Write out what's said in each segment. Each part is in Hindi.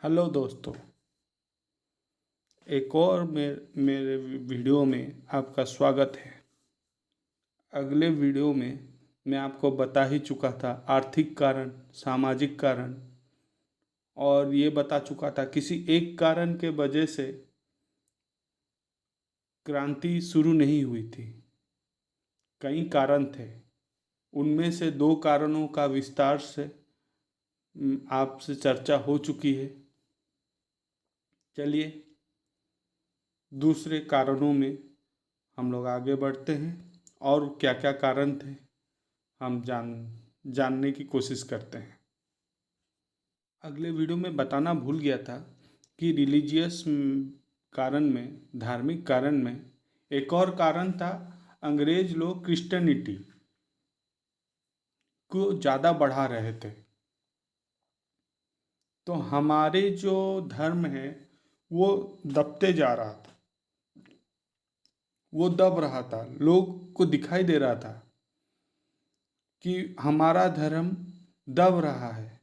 हेलो दोस्तों। एक और मेरे वीडियो में आपका स्वागत है। अगले वीडियो में मैं आपको बता ही चुका था आर्थिक कारण, सामाजिक कारण, और ये बता चुका था किसी एक कारण के वजह से क्रांति शुरू नहीं हुई थी। कई कारण थे, उनमें से दो कारणों का विस्तार से आपसे चर्चा हो चुकी है। चलिए दूसरे कारणों में हम लोग आगे बढ़ते हैं और क्या क्या कारण थे हम जानने की कोशिश करते हैं। अगले वीडियो में बताना भूल गया था कि रिलीजियस कारण में, धार्मिक कारण में एक और कारण था। अंग्रेज लोग क्रिश्चियनिटी को ज़्यादा बढ़ा रहे थे, तो हमारे जो धर्म है वो दबते जा रहा था, वो दब रहा था। लोग को दिखाई दे रहा था कि हमारा धर्म दब रहा है।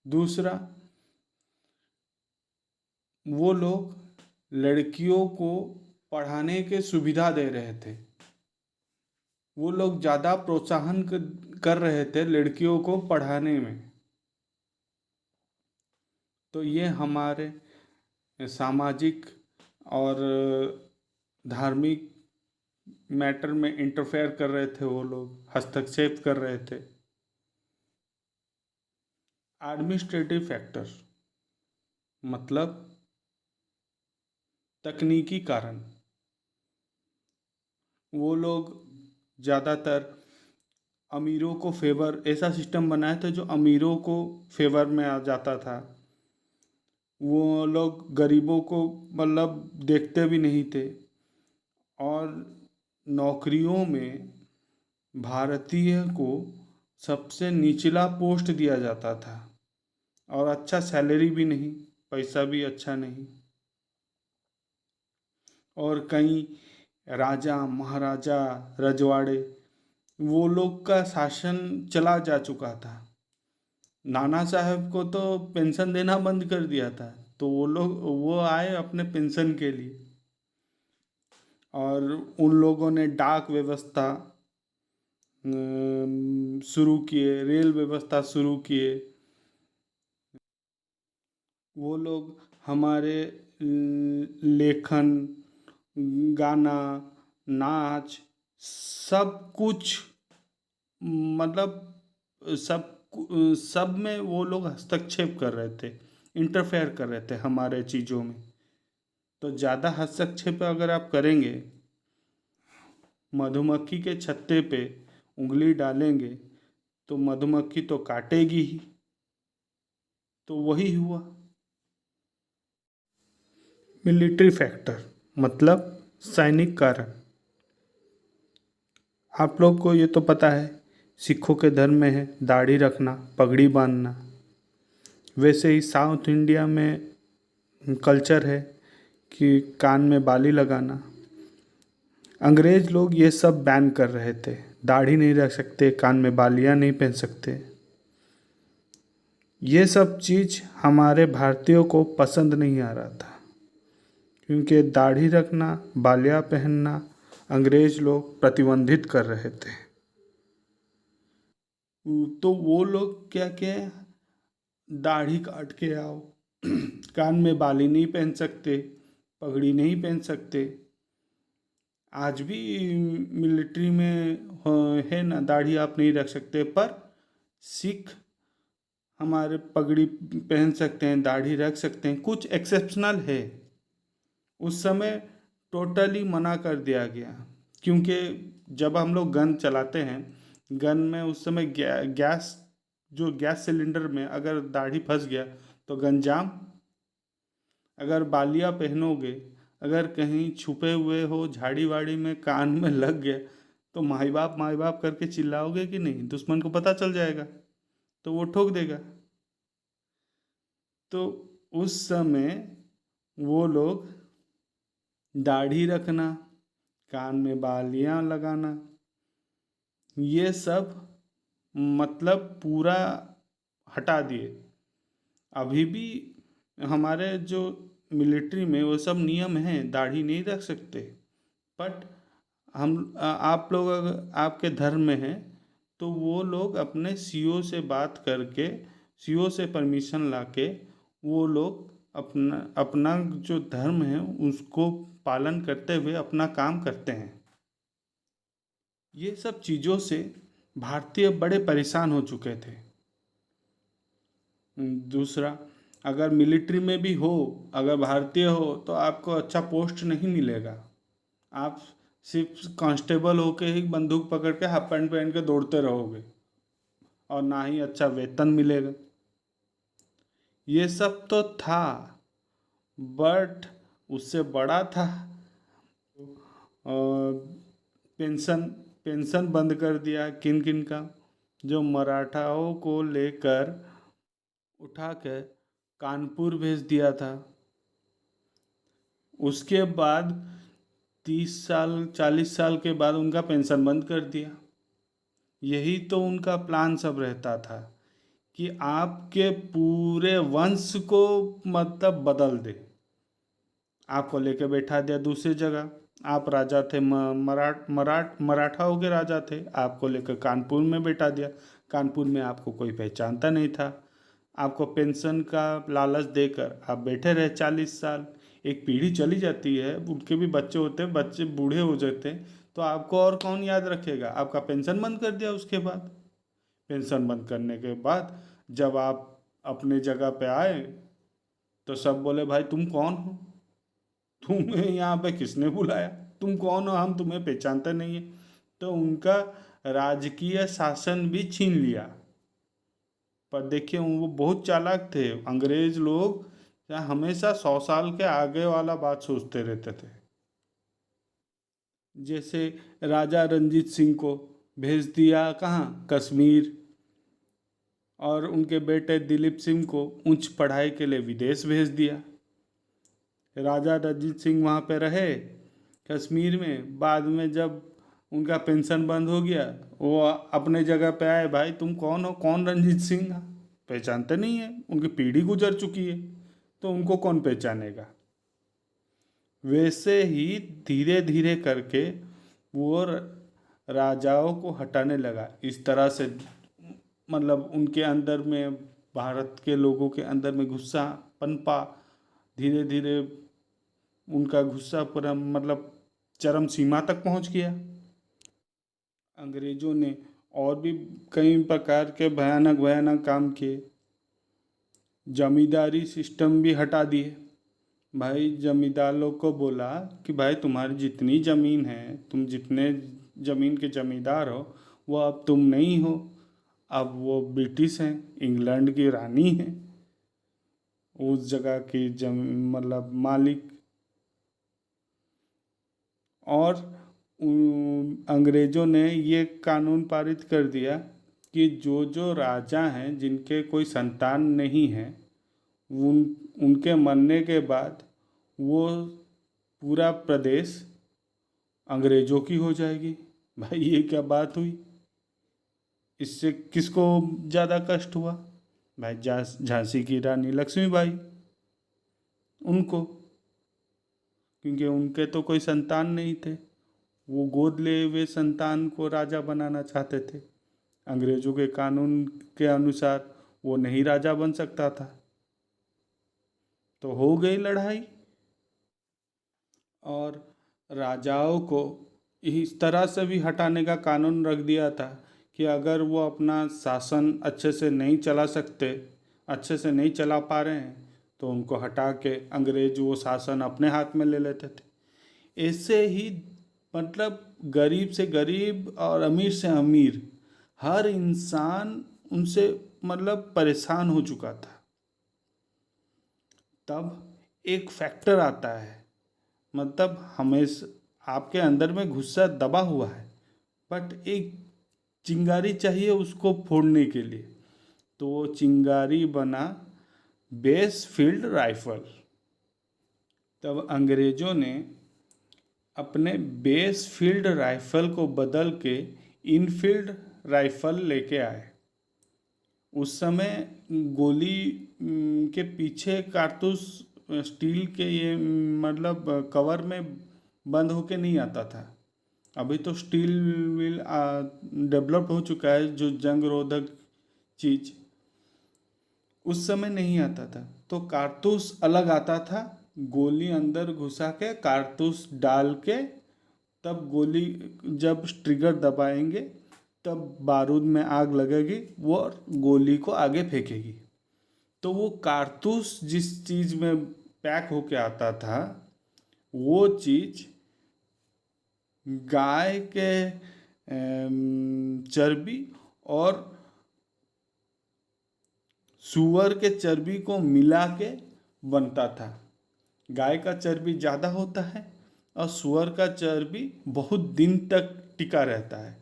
दूसरा, वो लोग लड़कियों को पढ़ाने के सुविधा दे रहे थे, वो लोग ज़्यादा प्रोत्साहन कर रहे थे लड़कियों को पढ़ाने में। तो ये हमारे सामाजिक और धार्मिक मैटर में इंटरफेयर कर रहे थे, वो लोग हस्तक्षेप कर रहे थे। एडमिनिस्ट्रेटिव फैक्टर मतलब तकनीकी कारण। वो लोग ज़्यादातर अमीरों को फेवर, ऐसा सिस्टम बनाया था जो अमीरों को फेवर में आ जाता था। वो लोग गरीबों को मतलब देखते भी नहीं थे। और नौकरियों में भारतीय को सबसे निचला पोस्ट दिया जाता था, और अच्छा सैलरी भी नहीं, पैसा भी अच्छा नहीं। और कई राजा महाराजा रजवाड़े, वो लोग का शासन चला जा चुका था। नाना साहब को तो पेंशन देना बंद कर दिया था, तो वो आए अपने पेंशन के लिए। और उन लोगों ने डाक व्यवस्था शुरू किए, रेल व्यवस्था शुरू किए। वो लोग हमारे लेखन, गाना, नाच, सब कुछ, मतलब सब में वो लोग हस्तक्षेप कर रहे थे, इंटरफेयर कर रहे थे हमारे चीज़ों में। तो ज़्यादा हस्तक्षेप अगर आप करेंगे, मधुमक्खी के छत्ते पे उंगली डालेंगे तो मधुमक्खी तो काटेगी ही। तो वही हुआ। मिलिट्री फैक्टर मतलब सैनिक कारण। आप लोग को ये तो पता है, सिखों के धर्म में है दाढ़ी रखना, पगड़ी बांधना। वैसे ही साउथ इंडिया में कल्चर है कि कान में बाली लगाना। अंग्रेज लोग ये सब बैन कर रहे थे, दाढ़ी नहीं रख सकते, कान में बालियाँ नहीं पहन सकते। ये सब चीज़ हमारे भारतीयों को पसंद नहीं आ रहा था, क्योंकि दाढ़ी रखना, बालियाँ पहनना अंग्रेज लोग प्रतिबंधित कर रहे थे। तो वो लोग क्या क्या, दाढ़ी काट के आओ, कान में बाली नहीं पहन सकते, पगड़ी नहीं पहन सकते। आज भी मिलिट्री में है ना, दाढ़ी आप नहीं रख सकते, पर सिख हमारे पगड़ी पहन सकते हैं, दाढ़ी रख सकते हैं। कुछ एक्सेप्शनल है, उस समय टोटली मना कर दिया गया। क्योंकि जब हम लोग गन चलाते हैं, गन में उस समय गैस, जो गैस सिलेंडर में अगर दाढ़ी फंस गया तो गन जाम। अगर बालियाँ पहनोगे, अगर कहीं छुपे हुए हो झाड़ी वाड़ी में, कान में लग गया तो माई बाप करके चिल्लाओगे कि नहीं? दुश्मन को पता चल जाएगा तो वो ठोक देगा। तो उस समय वो लोग दाढ़ी रखना, कान में बालियाँ लगाना, ये सब मतलब पूरा हटा दिए। अभी भी हमारे जो मिलिट्री में वो सब नियम हैं, दाढ़ी नहीं रख सकते। बट आप लोग अगर आपके धर्म में हैं तो वो लोग अपने सीओ से बात करके, सीओ से परमिशन लाके वो लोग अपना अपना जो धर्म है उसको पालन करते हुए अपना काम करते हैं। ये सब चीज़ों से भारतीय बड़े परेशान हो चुके थे। दूसरा, अगर मिलिट्री में भी हो, अगर भारतीय हो तो आपको अच्छा पोस्ट नहीं मिलेगा। आप सिर्फ कांस्टेबल होके ही बंदूक पकड़ के हाफ पैंट पहन के दौड़ते रहोगे और ना ही अच्छा वेतन मिलेगा। ये सब तो था, बट उससे बड़ा था पेंशन। पेंशन बंद कर दिया किन किन का, जो मराठाओं को लेकर उठा कर कानपुर भेज दिया था। उसके बाद 30 साल 40 साल के बाद उनका पेंशन बंद कर दिया। यही तो उनका प्लान सब रहता था कि आपके पूरे वंश को मतलब बदल दे। आपको लेके बैठा दिया दूसरी जगह। आप राजा थे, मराठाओं के राजा थे, आपको लेकर कानपुर में बैठा दिया। कानपुर में आपको कोई पहचानता नहीं था। आपको पेंशन का लालच देकर आप बैठे रहे 40 साल। एक पीढ़ी चली जाती है, उनके भी बच्चे होते हैं, बच्चे बूढ़े हो जाते हैं, तो आपको और कौन याद रखेगा। आपका पेंशन बंद कर दिया। उसके बाद पेंशन बंद करने के बाद जब आप अपने जगह पे आए तो सब बोले, भाई तुम कौन हो, तुम्हें यहाँ पे किसने बुलाया, तुम कौन हो, हम तुम्हें पहचानते नहीं है। तो उनका राजकीय शासन भी छीन लिया। पर देखिए वो बहुत चालाक थे अंग्रेज लोग, हमेशा 100 साल के आगे वाला बात सोचते रहते थे। जैसे राजा रंजीत सिंह को भेज दिया कहाँ, कश्मीर, और उनके बेटे दिलीप सिंह को उच्च पढ़ाई के लिए विदेश भेज दिया। राजा रंजीत सिंह वहाँ पे रहे कश्मीर में। बाद में जब उनका पेंशन बंद हो गया, वो अपने जगह पे आए, भाई तुम कौन हो, कौन रंजीत सिंह, पहचानते नहीं है, उनकी पीढ़ी गुजर चुकी है तो उनको कौन पहचानेगा। वैसे ही धीरे धीरे करके वो राजाओं को हटाने लगा। इस तरह से मतलब उनके अंदर में, भारत के लोगों के अंदर में गुस्सा पनपा। धीरे धीरे उनका गुस्सा पूरा मतलब चरम सीमा तक पहुंच गया। अंग्रेजों ने और भी कई प्रकार के भयानक भयानक काम किए। जमींदारी सिस्टम भी हटा दिए। भाई जमींदारों को बोला कि भाई तुम्हारी जितनी ज़मीन है, तुम जितने ज़मीन के जमींदार हो, वो अब तुम नहीं हो, अब वो ब्रिटिश हैं, इंग्लैंड की रानी हैं उस जगह की मतलब मालिक। और अंग्रेज़ों ने ये कानून पारित कर दिया कि जो जो राजा हैं जिनके कोई संतान नहीं है, उनके मरने के बाद वो पूरा प्रदेश अंग्रेज़ों की हो जाएगी। भाई ये क्या बात हुई। इससे किसको ज़्यादा कष्ट हुआ। भाई झांसी की रानी लक्ष्मीबाई, उनको, क्योंकि उनके तो कोई संतान नहीं थे। वो गोद लिए हुए संतान को राजा बनाना चाहते थे। अंग्रेज़ों के कानून के अनुसार वो नहीं राजा बन सकता था। तो हो गई लड़ाई। और राजाओं को इस तरह से भी हटाने का कानून रख दिया था कि अगर वो अपना शासन अच्छे से नहीं चला सकते, अच्छे से नहीं चला पा रहे हैं, तो उनको हटा के अंग्रेज वो शासन अपने हाथ में ले लेते थे। ऐसे ही मतलब गरीब से गरीब और अमीर से अमीर हर इंसान उनसे मतलब परेशान हो चुका था। तब एक फैक्टर आता है, मतलब हमेशा आपके अंदर में गुस्सा दबा हुआ है, बट एक चिंगारी चाहिए उसको फोड़ने के लिए। तो वो चिंगारी बना बेस फील्ड राइफल। तब अंग्रेज़ों ने अपने बेस फील्ड राइफल को बदल के इनफील्ड राइफल लेके आए। उस समय इनके पीछे कारतूस स्टील के ये मतलब कवर में बंद होके नहीं आता था। अभी तो स्टील विल डेवलप हो चुका है, जो जंग रोधक चीज, उस समय नहीं आता था। तो कारतूस अलग आता था, गोली अंदर घुसा के कारतूस डाल के तब गोली, जब ट्रिगर दबाएंगे तब बारूद में आग लगेगी, वो गोली को आगे फेंकेगी। तो वो कारतूस जिस चीज में पैक होके आता था, वो चीज गाय के चर्बी और सूअर के चर्बी को मिला के बनता था। गाय का चर्बी ज़्यादा होता है और सूअर का चर्बी बहुत दिन तक टिका रहता है।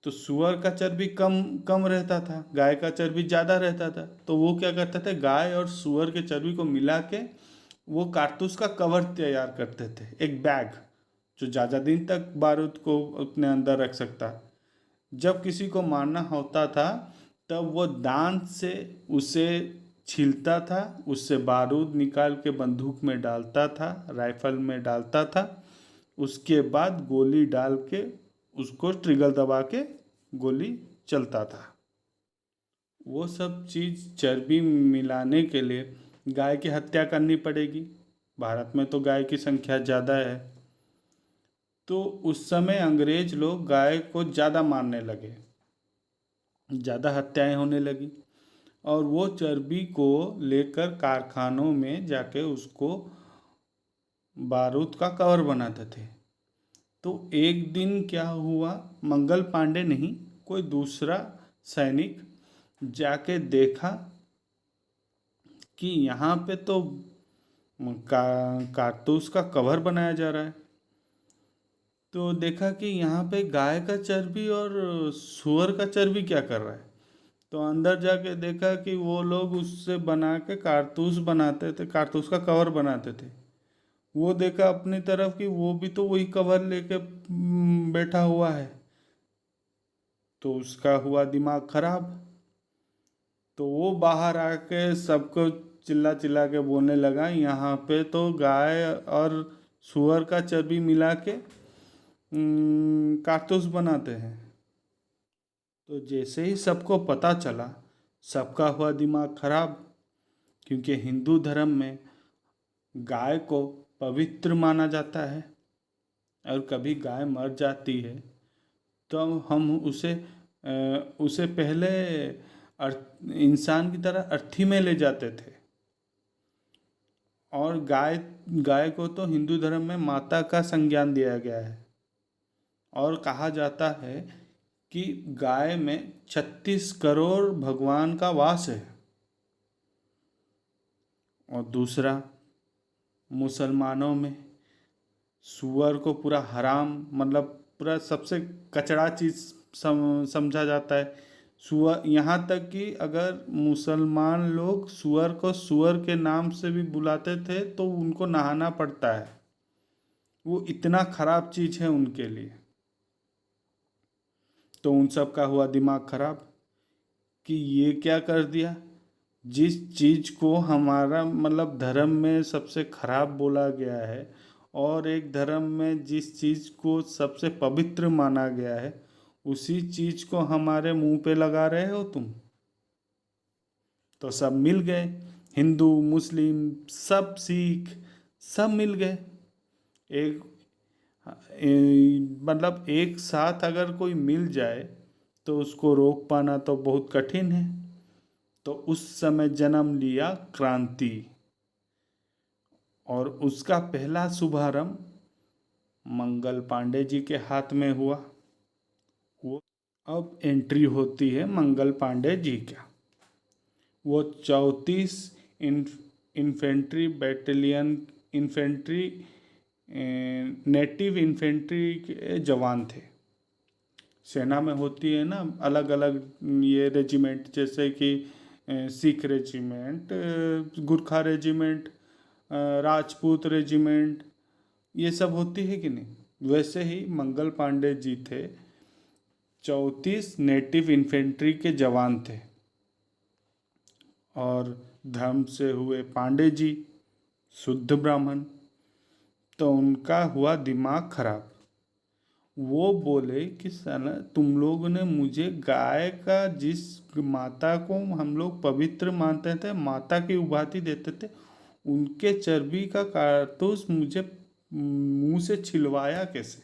तो सूअर का चर्बी कम कम रहता था, गाय का चर्बी ज़्यादा रहता था। तो वो क्या करते थे, गाय और सूअर के चर्बी को मिला के वो कारतूस का कवर तैयार करते थे, एक बैग जो ज़्यादा दिन तक बारूद को अपने अंदर रख सकता। जब किसी को मारना होता था तब वो दांत से उसे छीलता था, उससे बारूद निकाल के बंदूक में डालता था, राइफल में डालता था। उसके बाद गोली डाल के उसको ट्रिगर दबा के गोली चलता था। वो सब चीज़ चर्बी मिलाने के लिए गाय की हत्या करनी पड़ेगी। भारत में तो गाय की संख्या ज़्यादा है, तो उस समय अंग्रेज लोग गाय को ज़्यादा मारने लगे, ज़्यादा हत्याएं होने लगी, और वो चर्बी को लेकर कारखानों में जाके उसको बारूद का कवर बनाते थे। तो एक दिन क्या हुआ, मंगल पांडे नहीं, कोई दूसरा सैनिक जाके देखा कि यहाँ पे तो कारतूस का कवर बनाया जा रहा है। तो देखा कि यहाँ पे गाय का चर्बी और सूअर का चर्बी क्या कर रहा है। तो अंदर जाके देखा कि वो लोग उससे बना के कारतूस बनाते थे, कारतूस का कवर बनाते थे। वो देखा अपनी तरफ कि वो भी तो वही कवर लेके बैठा हुआ है। तो उसका हुआ दिमाग खराब। तो वो बाहर आके सबको चिल्ला चिल्ला के बोलने लगा, यहाँ पे तो गाय और सूअर का चर्बी मिला के कारतूस बनाते हैं। तो जैसे ही सबको पता चला, सबका हुआ दिमाग खराब, क्योंकि हिंदू धर्म में गाय को पवित्र माना जाता है, और कभी गाय मर जाती है तो हम उसे पहले इंसान की तरह अर्थी में ले जाते थे। और गाय को तो हिंदू धर्म में माता का संज्ञान दिया गया है, और कहा जाता है कि गाय में 36 करोड़ भगवान का वास है। और दूसरा, मुसलमानों में सूअर को पूरा हराम, मतलब पूरा सबसे कचड़ा चीज़ समझा जाता है। सूअर, यहाँ तक कि अगर मुसलमान लोग सूअर को सूअर के नाम से भी बुलाते थे तो उनको नहाना पड़ता है, वो इतना खराब चीज़ है उनके लिए। तो उन सब का हुआ दिमाग खराब कि ये क्या कर दिया, जिस चीज़ को हमारा मतलब धर्म में सबसे खराब बोला गया है, और एक धर्म में जिस चीज़ को सबसे पवित्र माना गया है, उसी चीज़ को हमारे मुंह पे लगा रहे हो तुम। तो सब मिल गए, हिंदू मुस्लिम सब सिख सब मिल गए। एक मतलब एक साथ अगर कोई मिल जाए तो उसको रोक पाना तो बहुत कठिन है। तो उस समय जन्म लिया क्रांति, और उसका पहला शुभारंभ मंगल पांडे जी के हाथ में हुआ। वो अब एंट्री होती है मंगल पांडे जी का। वो 34 infantry battalion, infantry native infantry के जवान थे। सेना में होती है ना अलग अलग ये रेजिमेंट, जैसे कि Sikh regiment, Gurkha regiment, Rajput regiment, ये सब होती है कि नहीं। वैसे ही मंगल पांडे जी थे, 34 नेटिव इन्फेंट्री के जवान थे। और धर्म से हुए पांडे जी, शुद्ध ब्राह्मण। तो उनका हुआ दिमाग खराब। वो बोले कि साला तुम लोगों ने मुझे गाय का, जिस माता को हम लोग पवित्र मानते थे, माता की उपाधि देते थे, उनके चर्बी का कारतूस मुझे मुंह से छिलवाया कैसे।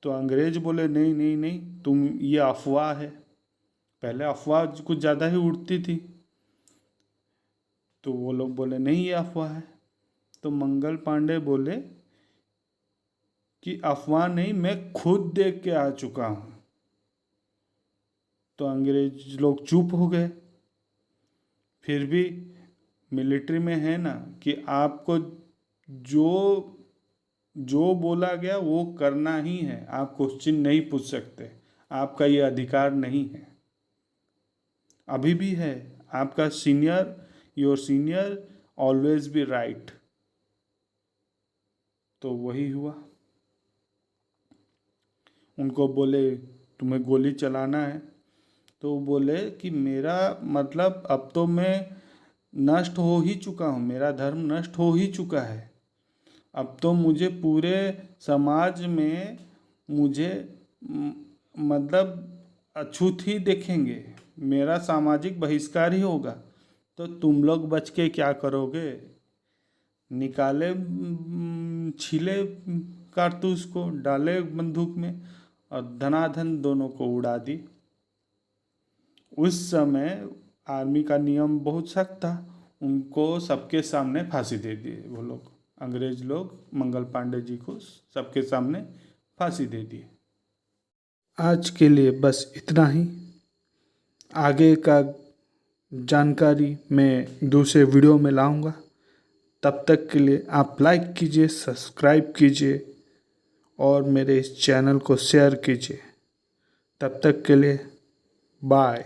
तो अंग्रेज बोले नहीं नहीं नहीं, तुम, ये अफवाह है। पहले अफवाह कुछ ज़्यादा ही उड़ती थी। तो वो लोग बोले नहीं, ये अफवाह है। तो मंगल पांडे बोले कि अफवाह नहीं, मैं खुद देख के आ चुका हूँ। तो अंग्रेज लोग चुप हो गए। फिर भी मिलिट्री में है ना कि आपको जो जो बोला गया वो करना ही है, आप क्वेश्चन नहीं पूछ सकते, आपका ये अधिकार नहीं है। अभी भी है, आपका senior, your senior always be right. तो वही हुआ। उनको बोले तुम्हें गोली चलाना है, तो बोले कि मेरा मतलब अब तो मैं नष्ट हो ही चुका हूँ, मेरा धर्म नष्ट हो ही चुका है। अब तो मुझे पूरे समाज में मुझे मतलब अछूत ही देखेंगे, मेरा सामाजिक बहिष्कार ही होगा। तो तुम लोग बच के क्या करोगे। निकाले छीले कारतूस को, डाले बंदूक में और धनाधन दोनों को उड़ा दी। उस समय आर्मी का नियम बहुत सख्त था, उनको सबके सामने फांसी दे दिए। वो लोग अंग्रेज लोग मंगल पांडे जी को सबके सामने फांसी दे दी। आज के लिए बस इतना ही। आगे का जानकारी मैं दूसरे वीडियो में लाऊंगा। तब तक के लिए आप लाइक कीजिए, सब्सक्राइब कीजिए और मेरे इस चैनल को शेयर कीजिए। तब तक के लिए बाय।